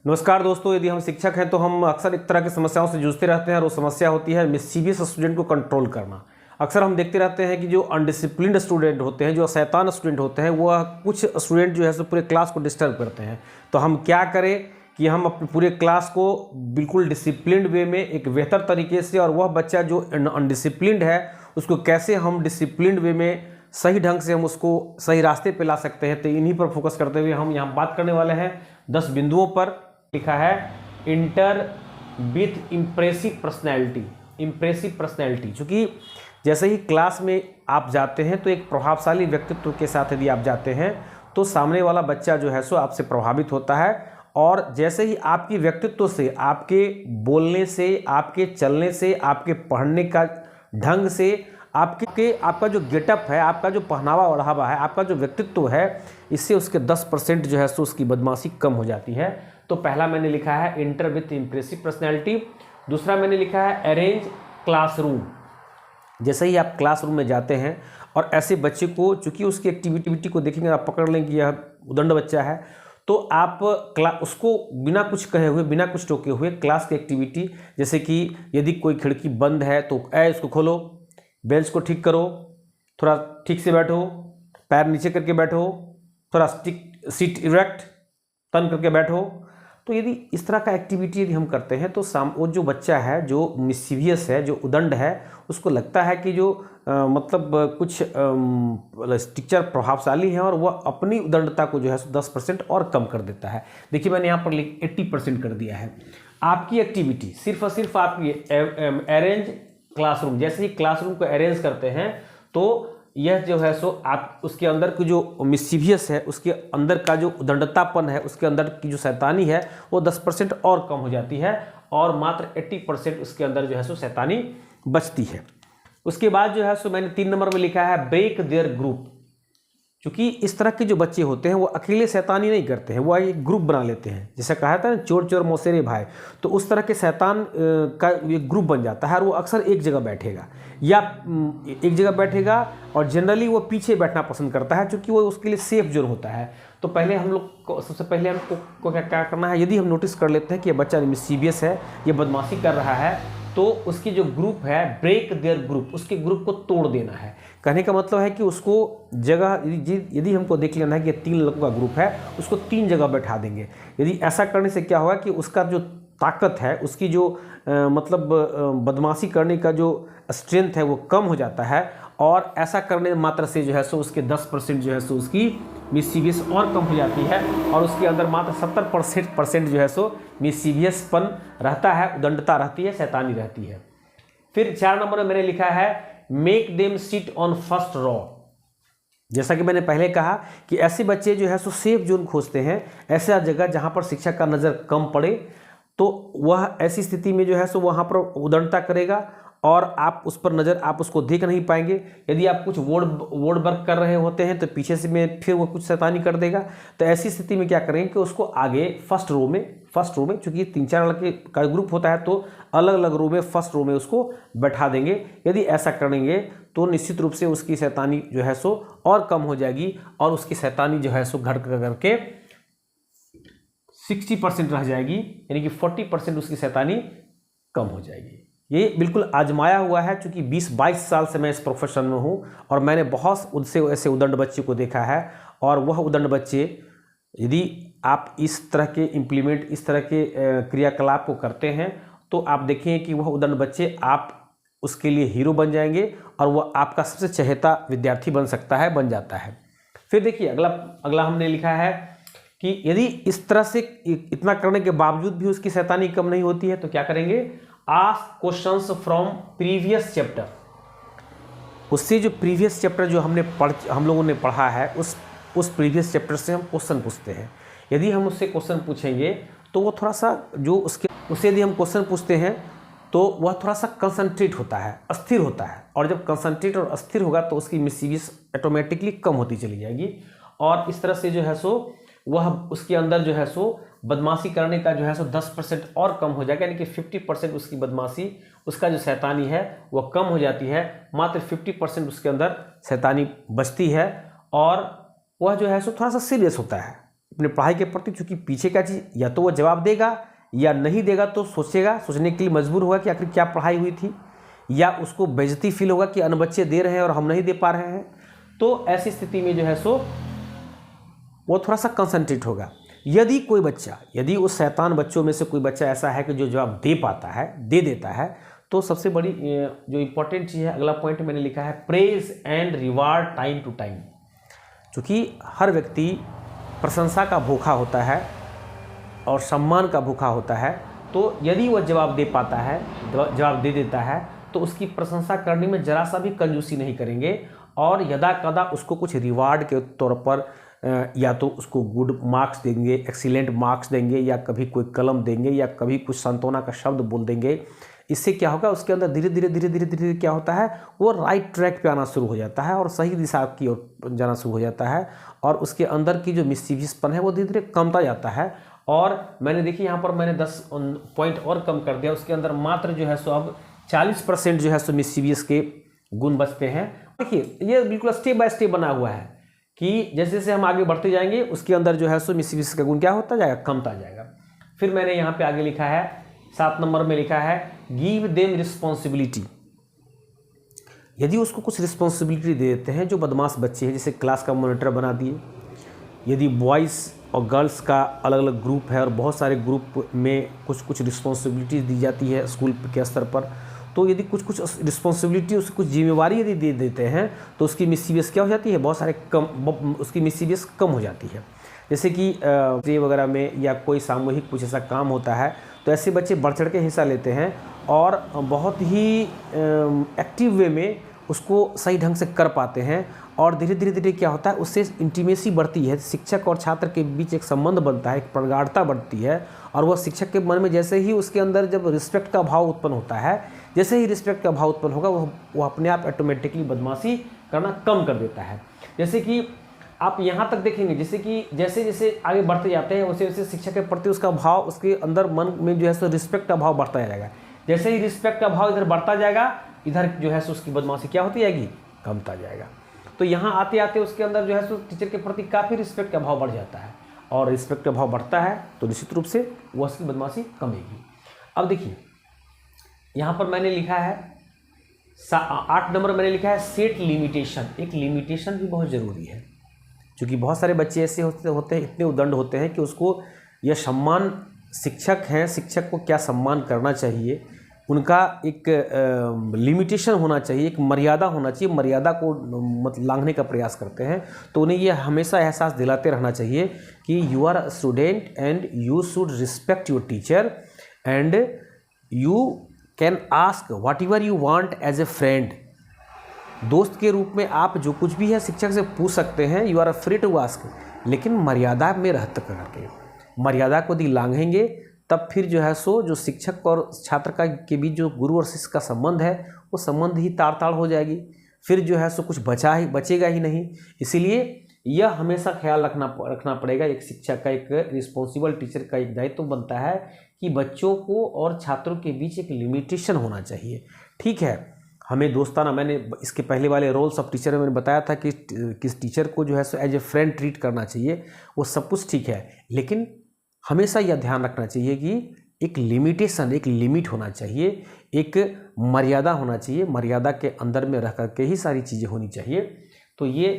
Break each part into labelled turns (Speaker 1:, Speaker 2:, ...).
Speaker 1: नमस्कार दोस्तों, यदि हम शिक्षक हैं तो हम अक्सर एक तरह की समस्याओं से जूझते रहते हैं और वो समस्या होती है मिस्चीवियस स्टूडेंट को कंट्रोल करना। अक्सर हम देखते रहते हैं कि जो अनडिसिप्लिन्ड स्टूडेंट होते हैं, जो शैतान स्टूडेंट होते हैं, वह कुछ स्टूडेंट जो है सो पूरे क्लास को डिस्टर्ब करते हैं। तो हम क्या करें कि हम अपने पूरे क्लास को बिल्कुल डिसिप्लिन्ड वे में एक बेहतर तरीके से, और वह बच्चा जो अनडिसिप्लिन्ड है उसको कैसे हम डिसिप्लिन्ड वे में सही ढंग से हम उसको सही रास्ते पे ला सकते हैं। तो इन्हीं पर फोकस करते हुए हम यहाँ बात करने वाले हैं 10 बिंदुओं पर। लिखा है inter with impressive personality. Impressive personality, चूँकि जैसे ही क्लास में आप जाते हैं तो एक प्रभावशाली व्यक्तित्व के साथ यदि आप जाते हैं तो सामने वाला बच्चा जो है सो आपसे प्रभावित होता है। और जैसे ही आपकी व्यक्तित्व से, आपके बोलने से, आपके चलने से, आपके पढ़ने का ढंग से, आपका जो गेटअप है, आपका जो पहनावा ओढ़ावा है, आपका जो व्यक्तित्व है, इससे उसके 10% जो है सो उसकी बदमाशी कम हो जाती है। तो पहला मैंने लिखा है इंटर विथ इम्प्रेसिव पर्सनैलिटी। दूसरा मैंने लिखा है अरेंज क्लासरूम। जैसे ही आप क्लासरूम में जाते हैं और ऐसे बच्चे को, चूंकि उसकी एक्टिविटी को देखेंगे, आप पकड़ लें कि यह उदंड बच्चा है, तो आप उसको बिना कुछ कहे हुए, बिना कुछ टोके हुए क्लास की एक्टिविटी, जैसे कि यदि कोई खिड़की बंद है तो उसको खोलो, बेंच को ठीक करो, थोड़ा ठीक से बैठो, पैर नीचे करके बैठो, थोड़ा सीट इरेक्ट तन करके बैठो। तो यदि इस तरह का एक्टिविटी यदि हम करते हैं तो वो जो बच्चा है, जो मिस्चीवियस है, जो उदंड है, उसको लगता है कि जो मतलब कुछ टीचर प्रभावशाली है और वह अपनी उदंडता को जो है 10% और कम कर देता है। देखिए मैंने यहाँ पर 80% कर दिया है। आपकी एक्टिविटी सिर्फ और सिर्फ आपकी अरेंज क्लासरूम। जैसे ही क्लासरूम को अरेंज करते हैं तो यह जो है सो आप उसके अंदर की जो मिस्चीवियस है, उसके अंदर का जो उदंडतापन है, उसके अंदर की जो शैतानी है, वो 10% और कम हो जाती है और मात्र 80% उसके अंदर जो है सो शैतानी बचती है। उसके बाद जो है सो मैंने 3 नंबर में लिखा है ब्रेक देयर ग्रुप। क्योंकि इस तरह के जो बच्चे होते हैं वो अकेले शैतानी नहीं करते हैं, वो एक ग्रुप बना लेते हैं। जैसे कहा था ना, चोर चोर मौसेरे भाई, तो उस तरह के शैतान का एक ग्रुप बन जाता है और वो अक्सर एक जगह बैठेगा या एक जगह बैठेगा, और जनरली वो पीछे बैठना पसंद करता है क्योंकि वो उसके लिए सेफ जोन होता है। तो पहले हम लोग को, सबसे पहले हमको क्या करना है, यदि हम नोटिस कर लेते हैं कि ये बच्चा मिस्चीवियस है, ये बदमाशी कर रहा है, तो उसकी जो ग्रुप है, ब्रेक देयर ग्रुप, उसके ग्रुप को तोड़ देना है। कहने का मतलब है कि उसको जगह, यदि हमको देख लेना है कि 3 लोगों का ग्रुप है, उसको 3 जगह बैठा देंगे। यदि ऐसा करने से क्या होगा कि उसका जो ताकत है, उसकी जो मतलब बदमाशी करने का जो स्ट्रेंथ है वो कम हो जाता है, और ऐसा करने मात्र से जो है सो उसके 10% जो है सो उसकी मिस्चीवियस और कम हो जाती है, और उसके अंदर मात्र 70% जो है सो मिस्चीवियसपन रहता है, उदंडता रहती है, शैतानी रहती है। फिर 4 नंबर में मैंने लिखा है make them sit on first raw. जैसा कि मैंने पहले कहा कि ऐसे बच्चे जो है सो सेफ जोन खोजते हैं, ऐसा जगह जहां पर शिक्षक का नज़र कम पड़े, तो वह ऐसी स्थिति में जो है सो वहां पर उदंडता करेगा और आप उस पर नज़र, आप उसको देख नहीं पाएंगे। यदि आप कुछ वर्ड वर्क कर रहे होते हैं तो पीछे से में फिर वो कुछ शैतानी कर देगा। तो ऐसी स्थिति में क्या करेंगे कि उसको आगे फर्स्ट रो में चूंकि 3-4 लड़के का ग्रुप होता है तो अलग अलग रो में, फर्स्ट रो में उसको बैठा देंगे। यदि ऐसा करेंगे तो निश्चित रूप से उसकी शैतानी जो है सो और कम हो जाएगी, और उसकी शैतानी जो है सो घर करके 60% रह जाएगी, यानी कि 40% उसकी शैतानी कम हो जाएगी। ये बिल्कुल आजमाया हुआ है, क्योंकि 20-22 साल से मैं इस प्रोफेशन में हूँ और मैंने बहुत उनसे ऐसे उदंड बच्चे को देखा है। और वह उदंड बच्चे, यदि आप इस तरह के क्रियाकलाप को करते हैं तो आप देखेंगे कि वह उदंड बच्चे, आप उसके लिए हीरो बन जाएंगे और वह आपका सबसे चहेता विद्यार्थी बन जाता है। फिर देखिए अगला हमने लिखा है कि यदि इस तरह से इतना करने के बावजूद भी उसकी शैतानी कम नहीं होती है तो क्या करेंगे, ask questions from previous chapter. उससे जो प्रीवियस चैप्टर जो हम लोगों ने पढ़ा है, उस प्रीवियस चैप्टर से हम क्वेश्चन पूछते हैं। यदि हम उससे क्वेश्चन पूछेंगे तो वो थोड़ा सा उससे यदि हम क्वेश्चन पूछते हैं तो वह थोड़ा सा कंसंट्रेट होता है, अस्थिर होता है, और जब कंसंट्रेट और अस्थिर होगा तो उसकी मिस्चीवियस ऑटोमेटिकली कम होती चली जाएगी, और इस तरह से जो है सो वह उसके अंदर जो है सो बदमाशी करने का जो है सो 10% और कम हो जाएगा, यानी कि 50% उसकी बदमाशी, उसका जो शैतानी है वह कम हो जाती है, मात्र 50% उसके अंदर शैतानी बचती है, और वह जो है सो थोड़ा सा सीरियस होता है। अपने पढ़ाई के प्रति चूँकि पीछे का चीज़, या तो वो जवाब देगा या नहीं देगा तो सोचेगा, सोचने के लिए मजबूर होगा कि आखिर क्या पढ़ाई हुई थी, या उसको बेइज्जती फील होगा कि अन्य बच्चे दे रहे हैं और हम नहीं दे पा रहे हैं। तो ऐसी स्थिति में जो है सो वो थोड़ा सा कंसंट्रेट होगा। यदि कोई बच्चा, यदि उस शैतान बच्चों में से कोई बच्चा ऐसा है कि जो जवाब दे पाता है, दे देता है, तो सबसे बड़ी जो इम्पोर्टेंट चीज़ है, अगला पॉइंट मैंने लिखा है praise and reward time to time. क्योंकि हर व्यक्ति प्रशंसा का भूखा होता है और सम्मान का भूखा होता है, तो यदि वह जवाब दे पाता है, जवाब दे देता है, तो उसकी प्रशंसा करने में जरा सा भी कंजूसी नहीं करेंगे और यदा कदा उसको कुछ रिवार्ड के तौर पर या तो उसको गुड मार्क्स देंगे, एक्सीलेंट मार्क्स देंगे, या कभी कोई कलम देंगे, या कभी कुछ सांत्वना का शब्द बोल देंगे। इससे क्या होगा, उसके अंदर धीरे धीरे क्या होता है, वो राइट ट्रैक पे आना शुरू हो जाता है और सही दिशा की ओर जाना शुरू हो जाता है, और उसके अंदर की जो मिस्चीवियसपन है वो धीरे धीरे कमता जाता है। और मैंने देखिए यहाँ पर मैंने 10 पॉइंट और कम कर दिया, उसके अंदर मात्र जो है सो अब 40% जो है सो मिस्चीवियस के गुण बचते हैं। देखिए ये बिल्कुल स्टेप बाय स्टेप बना हुआ है कि जैसे जैसे हम आगे बढ़ते जाएंगे उसके अंदर जो है सो मिस्चीवियस का गुण क्या होता जाएगा, कमता जाएगा। फिर मैंने यहाँ पे आगे लिखा है 7 नंबर में लिखा है गिव देम रिस्पॉन्सिबिलिटी। यदि उसको कुछ रिस्पॉन्सिबिलिटी दे देते हैं, जो बदमाश बच्चे हैं जैसे क्लास का मॉनिटर बना दिए, यदि बॉयज़ और गर्ल्स का अलग अलग ग्रुप है और बहुत सारे ग्रुप में कुछ कुछ रिस्पॉन्सिबिलिटीज़ दी जाती है स्कूल के स्तर पर, तो यदि कुछ कुछ रिस्पॉन्सिबिलिटी, उसकी कुछ जिम्मेवारी यदि दे देते हैं तो उसकी मिस्चीवियस क्या हो जाती है, बहुत सारे उसकी मिस्चीवियस कम हो जाती है। जैसे कि डे वगैरह में या कोई सामूहिक कुछ ऐसा काम होता है तो ऐसे बच्चे बढ़ चढ़ के हिस्सा लेते हैं और बहुत ही एक्टिव वे में उसको सही ढंग से कर पाते हैं, और धीरे धीरे क्या होता है, उससे इंटीमेसी बढ़ती है, शिक्षक और छात्र के बीच एक संबंध बनता है, एक प्रगाढ़ता बढ़ती है, और वह शिक्षक के मन में जैसे ही उसके अंदर जब रिस्पेक्ट का भाव उत्पन्न होता है, जैसे ही रिस्पेक्ट का भाव उत्पन्न होगा वो अपने आप ऑटोमेटिकली बदमाशी करना कम कर देता है। जैसे कि आप यहाँ तक देखेंगे, जैसे कि जैसे जैसे आगे बढ़ते जाते हैं वैसे वैसे शिक्षक के प्रति उसका भाव, उसके अंदर मन में जो है सो रिस्पेक्ट का भाव बढ़ता जाएगा। जैसे ही रिस्पेक्ट का भाव इधर बढ़ता जाएगा, इधर जो है सो उसकी बदमाशी क्या होती जाएगी, कमता जाएगा। तो यहाँ आते आते उसके अंदर जो है सो टीचर के प्रति काफ़ी रिस्पेक्ट का भाव बढ़ जाता है, और रिस्पेक्ट का भाव बढ़ता है तो निश्चित रूप से वह उसकी बदमाशी कमेगी। अब देखिए यहाँ पर मैंने लिखा है 8 नंबर मैंने लिखा है सेट लिमिटेशन। एक लिमिटेशन भी बहुत ज़रूरी है, क्योंकि बहुत सारे बच्चे ऐसे होते हैं, इतने उदंड होते हैं कि उसको यह सम्मान, शिक्षक हैं, शिक्षक को क्या सम्मान करना चाहिए, उनका एक लिमिटेशन होना चाहिए, एक मर्यादा होना चाहिए, मर्यादा को मतलब लांघने का प्रयास करते हैं। तो उन्हें यह हमेशा एहसास दिलाते रहना चाहिए कि you are a student and you should respect your teacher and you can ask whatever you want as a friend. दोस्त के रूप में आप जो कुछ भी है शिक्षक से पूछ सकते हैं, you are a free to ask, लेकिन मर्यादा में रहते करके। मर्यादा को यदि लांघेंगे तब फिर जो है सो जो शिक्षक और छात्र का के बीच जो गुरु और शिष्य का संबंध है वो संबंध ही ताड़ ताड़ हो जाएगी, फिर जो है सो कुछ बचेगा ही नहीं। इसीलिए यह हमेशा ख्याल रखना पड़ेगा, एक शिक्षक का, एक रिस्पॉन्सिबल टीचर का एक दायित्व बनता है कि बच्चों को और छात्रों के बीच एक लिमिटेशन होना चाहिए। ठीक है, हमें दोस्ताना, मैंने इसके पहले वाले रोल्स ऑफ टीचर में मैंने बताया था कि किस टीचर को जो है so as a friend treat करना चाहिए, वो सब कुछ ठीक है, लेकिन हमेशा यह ध्यान रखना चाहिए कि एक लिमिटेशन, एक लिमिट होना चाहिए, एक मर्यादा होना चाहिए, मर्यादा के अंदर में रह करके ही सारी चीज़ें होनी चाहिए। तो ये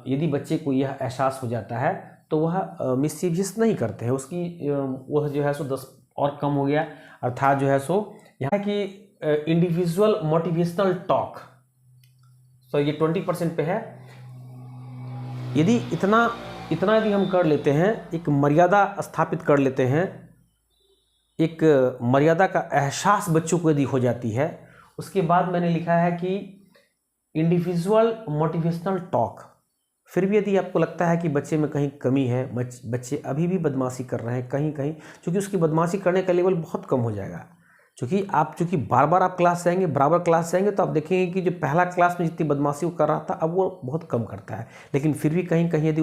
Speaker 1: यदि बच्चे को यह एहसास हो जाता है तो वह मिसचीवियस नहीं करते हैं, उसकी वह जो है सो 10 और कम हो गया। अर्थात जो है सो यहाँ की इंडिविजुअल मोटिवेशनल टॉक, तो ये 20% पे है। यदि इतना यदि हम कर लेते हैं, एक मर्यादा स्थापित कर लेते हैं, एक मर्यादा का एहसास बच्चों को यदि हो जाती है, उसके बाद मैंने लिखा है कि इंडिविजुअल मोटिवेशनल टॉक। फिर भी यदि आपको लगता है कि बच्चे में कहीं कमी है, बच्चे अभी भी बदमाशी कर रहे हैं कहीं क्योंकि उसकी बदमाशी करने का लेवल बहुत कम हो जाएगा। क्योंकि बार बार आप क्लास जाएंगे, बराबर क्लास जाएंगे, तो आप देखेंगे कि जो पहला क्लास में जितनी बदमाशी वो कर रहा था अब वो बहुत कम करता है। लेकिन फिर भी कहीं यदि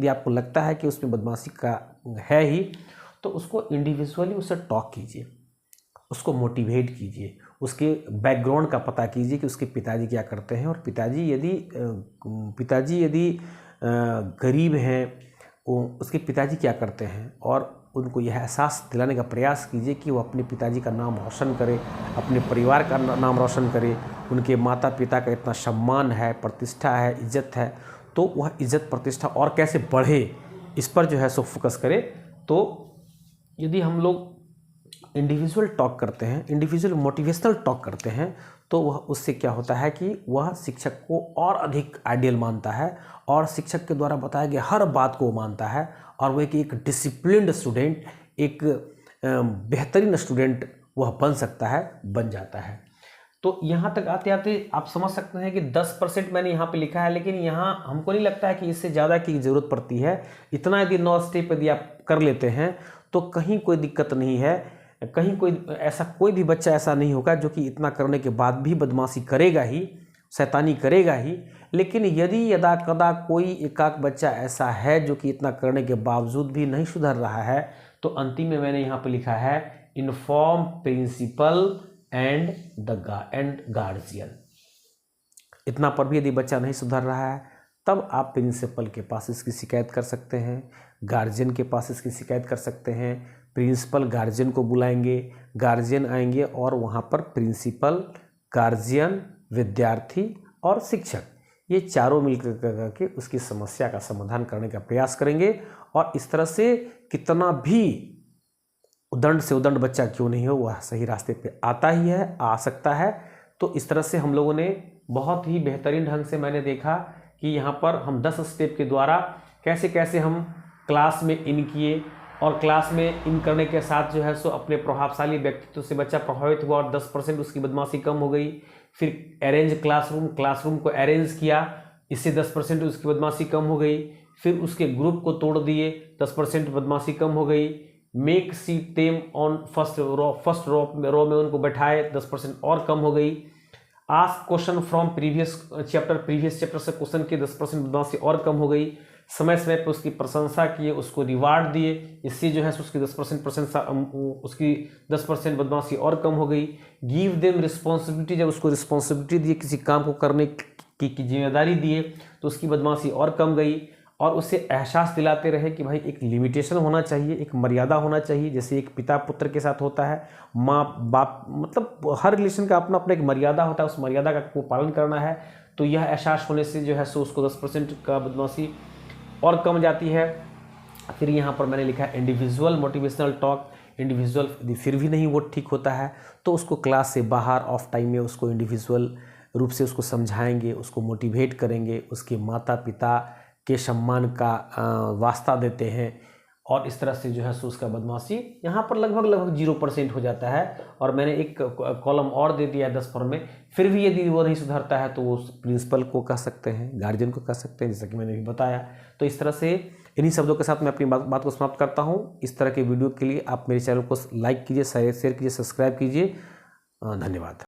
Speaker 1: आपको लगता है कि उसमें बदमाशी का है ही, तो उसको इंडिविजुअली उससे टॉक कीजिए, उसको मोटिवेट कीजिए, उसके बैकग्राउंड का पता कीजिए कि उसके पिताजी क्या करते हैं, और पिताजी यदि गरीब हैं, उसके पिताजी क्या करते हैं, और उनको यह एहसास दिलाने का प्रयास कीजिए कि वो अपने पिताजी का नाम रोशन करे, अपने परिवार का नाम रोशन करे। उनके माता पिता का इतना सम्मान है, प्रतिष्ठा है, इज्जत है, तो वह इज्जत प्रतिष्ठा और कैसे बढ़े, इस पर जो है सो फोकस करे। तो यदि हम लोग इंडिविजुअल टॉक करते हैं, इंडिविजुअल मोटिवेशनल टॉक करते हैं, तो वह उससे क्या होता है कि वह शिक्षक को और अधिक आइडियल मानता है और शिक्षक के द्वारा बताए गए हर बात को मानता है, और वह एक डिसिप्लिन्ड स्टूडेंट, एक बेहतरीन स्टूडेंट वह बन सकता है, बन जाता है। तो यहाँ तक आते आते आप समझ सकते हैं कि 10% मैंने यहाँ पे लिखा है, लेकिन यहाँ हमको नहीं लगता है कि इससे ज़्यादा की ज़रूरत पड़ती है। इतना यदि 9 स्टेप यदि आप कर लेते हैं तो कहीं कोई दिक्कत नहीं है, कहीं कोई भी बच्चा ऐसा नहीं होगा जो कि इतना करने के बाद भी बदमाशी करेगा ही, शैतानी करेगा ही। लेकिन यदि यदा कदा कोई एकाक बच्चा ऐसा है जो कि इतना करने के बावजूद भी नहीं सुधर रहा है, तो अंतिम में मैंने यहाँ पे लिखा है इन्फॉर्म प्रिंसिपल एंड गार्जियन। इतना पर भी यदि बच्चा नहीं सुधर रहा है, तब आप प्रिंसिपल के पास इसकी शिकायत कर सकते हैं, गार्जियन के पास इसकी शिकायत कर सकते हैं। प्रिंसिपल गार्जियन को बुलाएंगे, गार्जियन आएंगे और वहाँ पर प्रिंसिपल, गार्जियन, विद्यार्थी और शिक्षक, ये चारों मिलकर के उसकी समस्या का समाधान करने का प्रयास करेंगे। और इस तरह से कितना भी उदंड से उदंड बच्चा क्यों नहीं हो, वह सही रास्ते पे आता ही है, आ सकता है। तो इस तरह से हम लोगों ने बहुत ही बेहतरीन ढंग से मैंने देखा कि यहाँ पर हम 10 स्टेप के द्वारा कैसे कैसे हम क्लास में इन किए, और क्लास में इन करने के साथ जो है सो अपने प्रभावशाली व्यक्तित्व से बच्चा प्रभावित हुआ और 10% उसकी बदमाशी कम हो गई। फिर अरेंज क्लासरूम को अरेंज किया, इससे 10% उसकी बदमाशी कम हो गई। फिर उसके ग्रुप को तोड़ दिए, 10% बदमाशी कम हो गई। Make seat them on first row में उनको बैठाए, 10% और कम हो गई। Ask question from previous chapter से क्वेश्चन के 10% बदमाशी और कम हो गई। समय समय पर उसकी प्रशंसा किए, उसको रिवार्ड दिए, इससे जो है उसकी 10% प्रशंसा, उसकी 10% बदमाशी और कम हो गई। गिव देम रिस्पॉन्सिबिलिटी, जब उसको रिस्पॉन्सिबिलिटी दिए, किसी काम को करने की जिम्मेदारी दिए, तो उसकी बदमाशी और कम गई। और उससे एहसास दिलाते रहे कि भाई एक लिमिटेशन होना चाहिए, एक मर्यादा होना चाहिए, जैसे एक पिता पुत्र के साथ होता है, माँ बाप, मतलब हर रिलेशन का अपना अपना एक मर्यादा होता है, उस मर्यादा का को पालन करना है। तो यह एहसास होने से जो है सो उसको 10% का बदमाशी और कम जाती है। फिर यहाँ पर मैंने लिखा है इंडिविजुअल मोटिवेशनल टॉक। इंडिविजुअल यदि फिर भी नहीं वो ठीक होता है, तो उसको क्लास से बाहर ऑफ टाइम में उसको इंडिविजुअल रूप से उसको समझाएंगे, उसको मोटिवेट करेंगे, उसके माता पिता के सम्मान का वास्ता देते हैं, और इस तरह से जो है सो उसका बदमाशी यहाँ पर लगभग 0% हो जाता है। और मैंने एक कॉलम और दे दिया 10 पर में। फिर भी यदि वो नहीं सुधरता है तो वो प्रिंसिपल को कह सकते हैं, गार्जियन को कह सकते हैं, जैसा कि मैंने भी बताया। तो इस तरह से इन्हीं शब्दों के साथ मैं अपनी बात को समाप्त करता हूँ। इस तरह के वीडियो के लिए आप मेरे चैनल को लाइक कीजिए, शेयर कीजिए, सब्सक्राइब कीजिए। धन्यवाद।